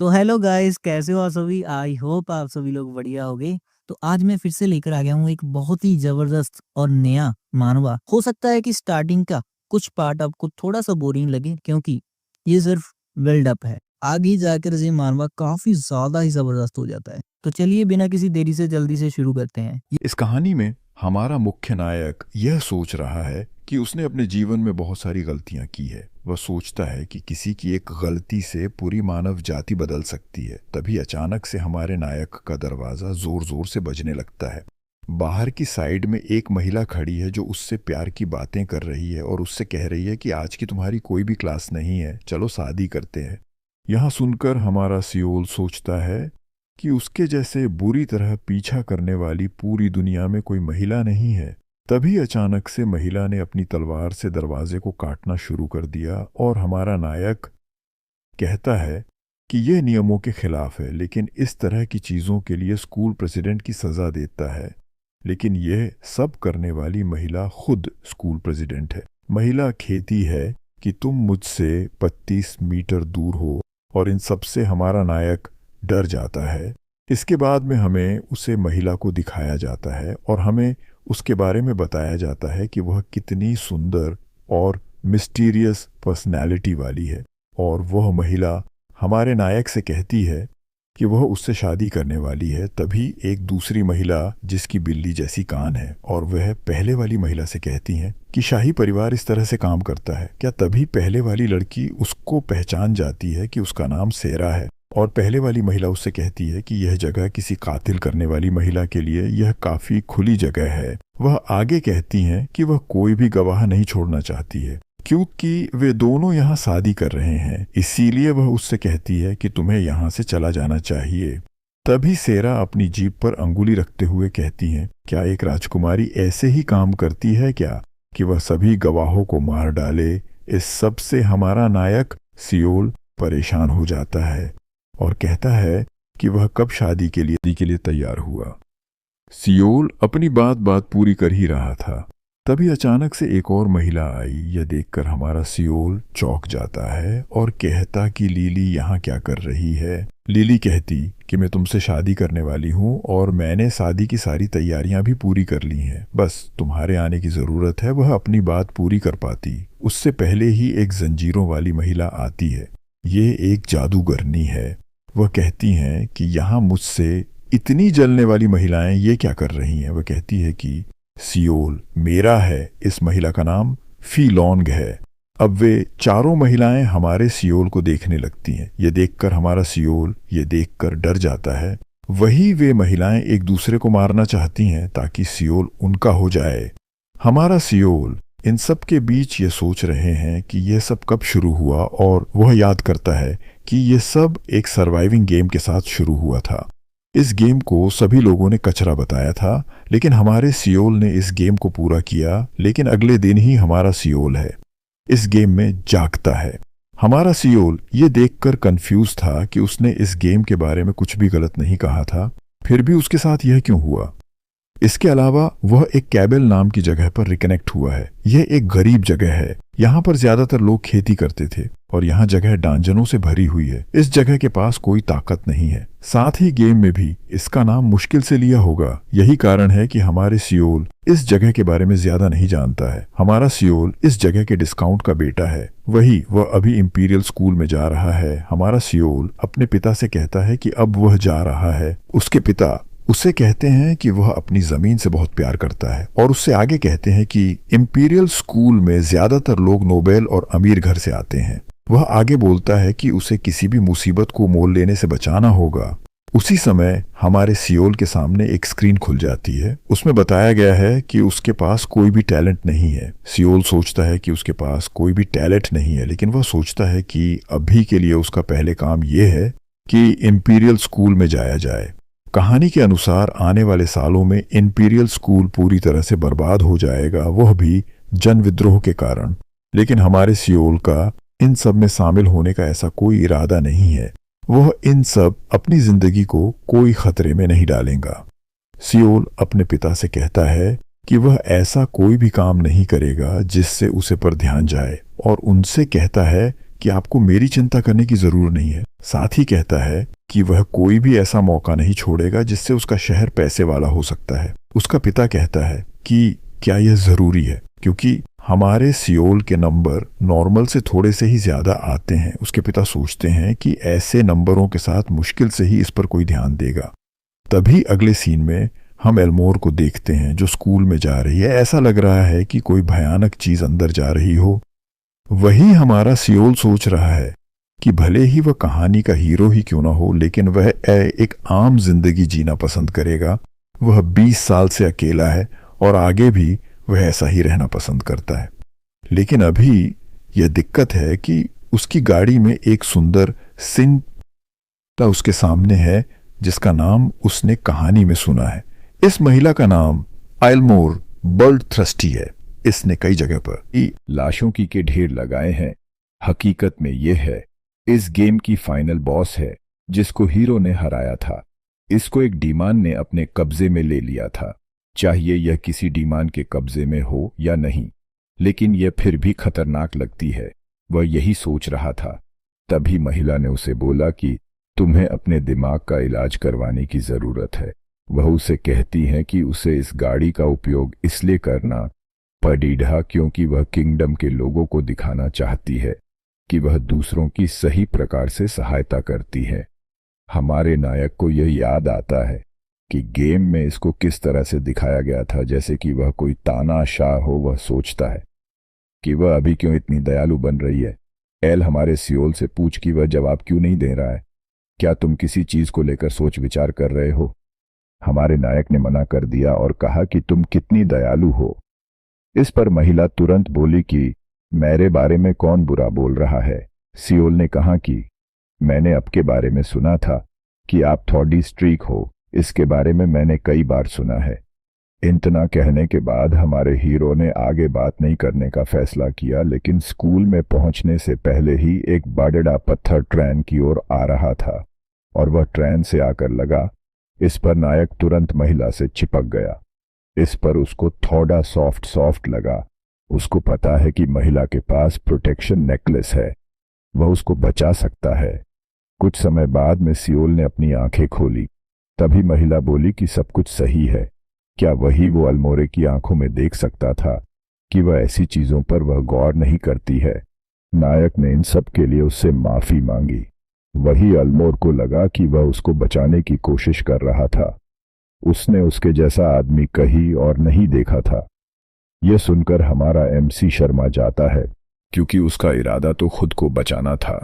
तो hello guys, कैसे हो आप सभी? आई होप आप सभी लोग बढ़िया होगे। तो आज मैं फिर से लेकर आ गया हूँ एक बहुत ही ज़बरदस्त और नया मानवा। हो सकता है कि स्टार्टिंग का कुछ पार्ट आपको थोड़ा-सा बोरिंग लगे क्योंकि ये सिर्फ बिल्ड अप है। आगे जाकर ये मानवा काफ़ी ज़्यादा ही ज़बरदस्त हो जाता है। तो चलिए बिना किसी देरी से जल्दी से शुरू करते हैं। इस कहानी में हमारा मुख्य नायक यह सोच रहा है कि उसने अपने जीवन में बहुत सारी गलतियां की है। वह सोचता है कि किसी की एक गलती से पूरी मानव जाति बदल सकती है। तभी अचानक से हमारे नायक का दरवाजा जोर जोर से बजने लगता है। बाहर की साइड में एक महिला खड़ी है जो उससे प्यार की बातें कर रही है और उससे कह रही है कि आज की तुम्हारी कोई भी क्लास नहीं है, चलो शादी करते हैं। यह सुनकर हमारा सियोल सोचता है कि उसके जैसे बुरी तरह पीछा करने वाली पूरी दुनिया में कोई महिला नहीं है। तभी अचानक से महिला ने अपनी तलवार से दरवाजे को काटना शुरू कर दिया और हमारा नायक कहता है कि यह नियमों के खिलाफ है, लेकिन इस तरह की चीजों के लिए स्कूल प्रेसिडेंट की सजा देता है। लेकिन यह सब करने वाली महिला खुद स्कूल प्रेसिडेंट है। महिला कहती है कि तुम मुझसे 25 मीटर दूर हो, और इन सब से हमारा नायक डर जाता है। इसके बाद में हमें उसे महिला को दिखाया जाता है और हमें उसके बारे में बताया जाता है कि वह कितनी सुंदर और मिस्टीरियस पर्सनैलिटी वाली है। और वह महिला हमारे नायक से कहती है कि वह उससे शादी करने वाली है। तभी एक दूसरी महिला जिसकी बिल्ली जैसी कान है और वह पहले वाली महिला से कहती हैं कि शाही परिवार इस तरह से काम करता है क्या। तभी पहले वाली लड़की उसको पहचान जाती है कि उसका नाम सेरा है, और पहले वाली महिला उससे कहती है कि यह जगह किसी कातिल करने वाली महिला के लिए यह काफी खुली जगह है। वह आगे कहती हैं कि वह कोई भी गवाह नहीं छोड़ना चाहती है क्योंकि वे दोनों यहाँ शादी कर रहे हैं। इसीलिए वह उससे कहती है कि तुम्हें यहाँ से चला जाना चाहिए। तभी सेरा अपनी जीभ पर अंगुली रखते हुए कहती हैं, क्या एक राजकुमारी ऐसे ही काम करती है क्या कि वह सभी गवाहों को मार डाले। इस सब से हमारा नायक सियोल परेशान हो जाता है और कहता है कि वह कब शादी के लिए तैयार हुआ। सियोल अपनी बात पूरी कर ही रहा था, तभी अचानक से एक और महिला आई। यह देखकर हमारा सियोल चौंक जाता है और कहता कि लिली यहाँ क्या कर रही है। लिली कहती कि मैं तुमसे शादी करने वाली हूँ और मैंने शादी की सारी तैयारियां भी पूरी कर ली हैं, बस तुम्हारे आने की जरूरत है। वह अपनी बात पूरी कर पाती उससे पहले ही एक जंजीरों वाली महिला आती है। ये एक जादूगरनी है। वह कहती हैं कि यहाँ मुझसे इतनी जलने वाली महिलाएं ये क्या कर रही हैं। वह कहती है कि सियोल मेरा है। इस महिला का नाम फीलोंग है। अब वे चारों महिलाएं हमारे सियोल को देखने लगती हैं। ये देखकर हमारा सियोल ये देखकर डर जाता है। वही वे महिलाएं एक दूसरे को मारना चाहती हैं ताकि सियोल उनका हो जाए। हमारा सियोल इन सब के बीच ये सोच रहे हैं कि यह सब कब शुरू हुआ, और वह याद करता है कि ये सब एक सर्वाइविंग गेम के साथ शुरू हुआ था। इस गेम को सभी लोगों ने कचरा बताया था, लेकिन हमारे सियोल ने इस गेम को पूरा किया। लेकिन अगले दिन ही हमारा सियोल है इस गेम में जागता है। हमारा सियोल ये देखकर कंफ्यूज था कि उसने इस गेम के बारे में कुछ भी गलत नहीं कहा था, फिर भी उसके साथ यह क्यों हुआ। इसके अलावा वह एक कैबल नाम की जगह पर रिकनेक्ट हुआ है। यह एक गरीब जगह है। यहाँ पर ज्यादातर लोग खेती करते थे और यहाँ जगह डांजनों से भरी हुई है। इस जगह के पास कोई ताकत नहीं है। साथ ही गेम में भी इसका नाम मुश्किल से लिया होगा। यही कारण है कि हमारे सियोल इस जगह के बारे में ज्यादा नहीं जानता है। हमारा सियोल इस जगह के डिस्काउंट का बेटा है। वह अभी इंपीरियल स्कूल में जा रहा है। हमारा सियोल अपने पिता से कहता है कि अब वह जा रहा है। उसके पिता उससे कहते हैं कि वह अपनी जमीन से बहुत प्यार करता है, और उससे आगे कहते हैं कि इंपीरियल स्कूल में ज्यादातर लोग नोबेल और अमीर घर से आते हैं। वह आगे बोलता है कि उसे किसी भी मुसीबत को मोल लेने से बचाना होगा। उसी समय हमारे सियोल के सामने एक स्क्रीन खुल जाती है। उसमें बताया गया है कि उसके पास कोई भी टैलेंट नहीं है। सियोल सोचता है कि उसके पास कोई भी टैलेंट नहीं है, लेकिन वह सोचता है कि अभी के लिए उसका पहले काम यह है कि इंपीरियल स्कूल में जाया जाए। कहानी के अनुसार आने वाले सालों में इंपीरियल स्कूल पूरी तरह से बर्बाद हो जाएगा, वह भी जन विद्रोह के कारण। लेकिन हमारे सियोल का इन सब में शामिल होने का ऐसा कोई इरादा नहीं है। वह इन सब अपनी जिंदगी को कोई खतरे में नहीं डालेगा। सियोल अपने पिता से कहता है कि वह ऐसा कोई भी काम नहीं करेगा जिससे उसे पर ध्यान जाए, और उनसे कहता है कि आपको मेरी चिंता करने की जरूरत नहीं है। साथ ही कहता है कि वह कोई भी ऐसा मौका नहीं छोड़ेगा जिससे उसका शहर पैसे वाला हो सकता है। उसका पिता कहता है कि क्या यह जरूरी है, क्योंकि हमारे सियोल के नंबर नॉर्मल से थोड़े से ही ज्यादा आते हैं। उसके पिता सोचते हैं कि ऐसे नंबरों के साथ मुश्किल से ही इस पर कोई ध्यान देगा। तभी अगले सीन में हम एल्मोर को देखते हैं जो स्कूल में जा रही है। ऐसा लग रहा है कि कोई भयानक चीज अंदर जा रही हो। वही हमारा सियोल सोच रहा है कि भले ही वह कहानी का हीरो ही क्यों ना हो, लेकिन वह एक आम जिंदगी जीना पसंद करेगा। वह 20 साल से अकेला है और आगे भी वह ऐसा ही रहना पसंद करता है। लेकिन अभी यह दिक्कत है कि उसकी गाड़ी में एक सुंदर सिंटा उसके सामने है जिसका नाम उसने कहानी में सुना है। इस महिला का नाम एल्मोर बर्ड थ्रस्टी है। इसने कई जगह पर लाशों की के ढेर लगाए हैं। हकीकत में यह है इस गेम की फाइनल बॉस है जिसको हीरो ने हराया था। इसको एक डीमान ने अपने कब्जे में ले लिया था। चाहिए यह किसी डीमान के कब्जे में हो या नहीं, लेकिन यह फिर भी खतरनाक लगती है। वह यही सोच रहा था। तभी महिला ने उसे बोला कि तुम्हें अपने दिमाग का इलाज करवाने की जरूरत है। वह उसे कहती है कि उसे इस गाड़ी का उपयोग इसलिए करना पड़ेगा क्योंकि वह किंगडम के लोगों को दिखाना चाहती है कि वह दूसरों की सही प्रकार से सहायता करती है। हमारे नायक को यह याद आता है कि गेम में इसको किस तरह से दिखाया गया था, जैसे कि वह कोई तानाशाह हो। वह सोचता है कि वह अभी क्यों इतनी दयालु बन रही है। एल हमारे सियोल से पूछ कि वह जवाब क्यों नहीं दे रहा है। क्या तुम किसी चीज को लेकर सोच विचार कर रहे हो? हमारे नायक ने मना कर दिया और कहा कि तुम कितनी दयालु हो। इस पर महिला तुरंत बोली कि मेरे बारे में कौन बुरा बोल रहा है। सियोल ने कहा कि मैंने आपके बारे में सुना था कि आप थोड़ी स्ट्रीक हो। इसके बारे में मैंने कई बार सुना है। इतना कहने के बाद हमारे हीरो ने आगे बात नहीं करने का फैसला किया, लेकिन स्कूल में पहुंचने से पहले ही एक बड़ा पत्थर ट्रेन की ओर आ रहा था और वह ट्रेन से आकर लगा। इस पर नायक तुरंत महिला से चिपक गया। इस पर उसको थोड़ा सॉफ्ट लगा। उसको पता है कि महिला के पास प्रोटेक्शन नेकलेस है, वह उसको बचा सकता है। कुछ समय बाद में सियोल ने अपनी आंखें खोली। तभी महिला बोली कि सब कुछ सही है। क्या वही वो अल्मोरे की आंखों में देख सकता था कि वह ऐसी चीजों पर वह गौर नहीं करती है। नायक ने इन सब के लिए उससे माफी मांगी। वही अल्मोर को लगा कि वह उसको बचाने की कोशिश कर रहा था। उसने उसके जैसा आदमी कहीं और नहीं देखा था। यह सुनकर हमारा एमसी शर्मा जाता है, क्योंकि उसका इरादा तो खुद को बचाना था,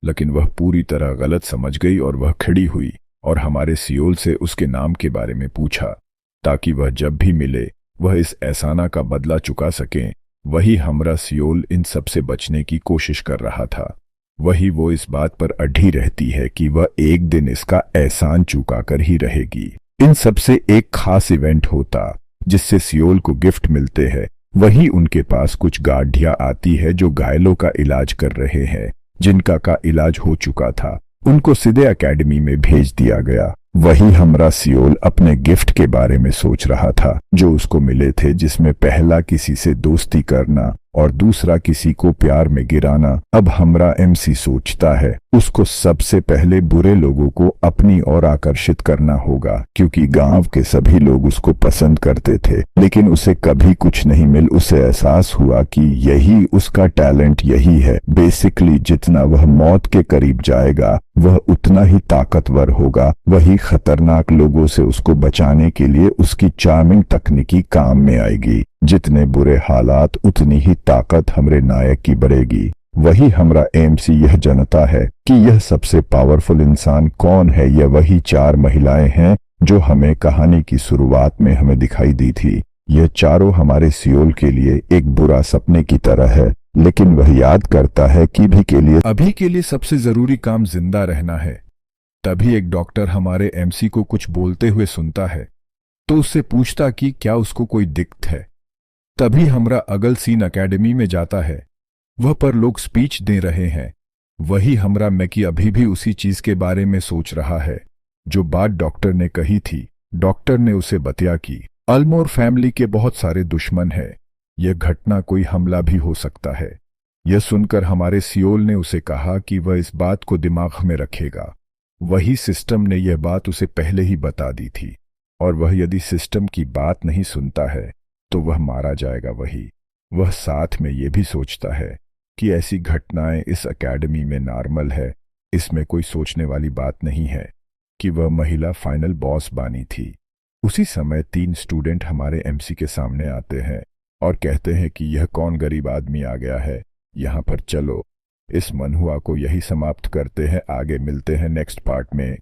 लेकिन वह पूरी तरह गलत समझ गई और वह खड़ी हुई और हमारे सियोल से उसके नाम के बारे में पूछा ताकि वह जब भी मिले वह इस एहसाना का बदला चुका सकें। वही हमरा सियोल इन सब से बचने की कोशिश कर रहा था। वही वो इस बात पर अड़ी रहती है कि वह एक दिन इसका एहसान चुका कर ही रहेगी। इन सब से एक खास इवेंट होता जिससे सियोल को गिफ्ट मिलते हैं। वही उनके पास कुछ गाड़ियां आती है जो घायलों का इलाज कर रहे हैं। जिनका का इलाज हो चुका था उनको सीधे एकेडमी में भेज दिया गया। वही हमरा सियोल अपने गिफ्ट के बारे में सोच रहा था जो उसको मिले थे, जिसमें पहला किसी से दोस्ती करना और दूसरा किसी को प्यार में गिराना। अब हमरा एमसी सोचता है उसको सबसे पहले बुरे लोगों को अपनी ओर आकर्षित करना होगा, क्योंकि गांव के सभी लोग उसको पसंद करते थे, लेकिन उसे कभी कुछ नहीं मिल। उसे एहसास हुआ कि यही उसका टैलेंट यही है। बेसिकली जितना वह मौत के करीब जाएगा वह उतना ही ताकतवर होगा। वही खतरनाक लोगों से उसको बचाने के लिए उसकी चार्मिंग तकनीकी काम में आएगी। जितने बुरे हालात उतनी ही ताकत हमरे नायक की बढ़ेगी। वही हमरा एमसी यह जानता है कि यह सबसे पावरफुल इंसान कौन है। यह वही 4 महिलाएं हैं जो हमें कहानी की शुरुआत में हमें दिखाई दी थी। यह चारों हमारे सियोल के लिए एक बुरा सपने की तरह है, लेकिन वह याद करता है कि अभी के लिए सबसे जरूरी काम जिंदा रहना है। तभी एक डॉक्टर हमारे एमसी को कुछ बोलते हुए सुनता है तो उससे पूछता कि क्या उसको कोई दिक्कत है। तभी हमरा अगल सीन एकेडमी में जाता है। वह पर लोग स्पीच दे रहे हैं। वही हमरा मैकी अभी भी उसी चीज के बारे में सोच रहा है जो बात डॉक्टर ने कही थी। डॉक्टर ने उसे बतया कि अल्मोर फैमिली के बहुत सारे दुश्मन हैं। यह घटना कोई हमला भी हो सकता है। यह सुनकर हमारे सियोल ने उसे कहा कि वह इस बात को दिमाग में रखेगा। वही सिस्टम ने यह बात उसे पहले ही बता दी थी, और वह यदि सिस्टम की बात नहीं सुनता है तो वह मारा जाएगा। वह साथ में ये भी सोचता है कि ऐसी घटनाएं इस एकेडमी में नॉर्मल है। इसमें कोई सोचने वाली बात नहीं है कि वह महिला फाइनल बॉस बानी थी। उसी समय 3 स्टूडेंट हमारे एमसी के सामने आते हैं और कहते हैं कि यह कौन गरीब आदमी आ गया है यहाँ पर, चलो इस मनहुआ को यही समाप्त करते हैं। आगे मिलते हैं नेक्स्ट पार्ट में।